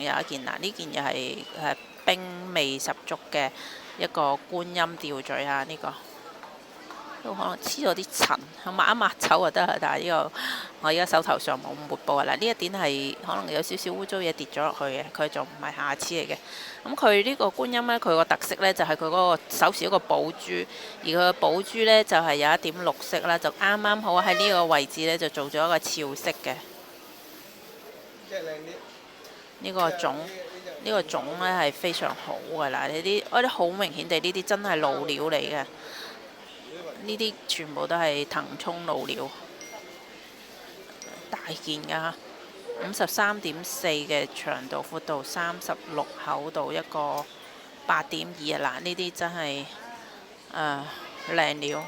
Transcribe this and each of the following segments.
有一件嗱，呢件又係冰味十足嘅一個觀音吊墜啊！呢、個都可能黐咗啲塵，抹一抹走就得啦。但係呢個我而家手頭上冇抹布啊。嗱，呢一點係可能有少少污糟嘢跌咗落去嘅，佢就唔係瑕疵嚟嘅。咁佢呢個觀音呢，佢個特色呢就係佢嗰個手持一個寶珠，而佢個寶珠呢就係有一點綠色啦，就啱啱好喺呢個位置呢就做咗一個俏色嘅。呢個種呢個種呢係非常好嘅啦，呢啲好明顯地呢啲真係老料嚟嘅，呢啲全部都係騰衝老料，大件㗎，53.4嘅長度，闊度36，厚度一個8.2啊！嗱，呢啲真係靚料，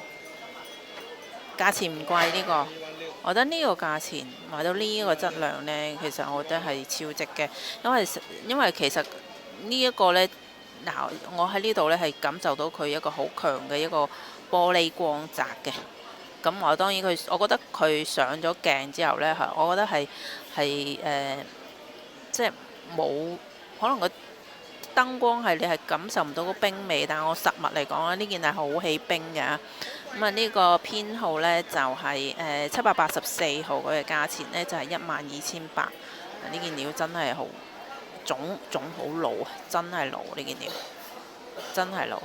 價錢唔貴呢個。我覺得呢個價錢買到呢個質量呢，其實我覺得係超值嘅，因為其實呢一個呢，嗱我喺呢度呢係感受到佢一個好強嘅一個玻璃光澤嘅。咁我當然我覺得佢上咗鏡之後呢，我覺得係即係冇可能個燈光你係感受唔到個冰味，但係我實物嚟講呢件係好起冰嘅。咁啊，呢個編號呢，就係784號，佢嘅價錢呢，就係12,800。呢件料真係好種好老啊，真係老呢件料，真係老。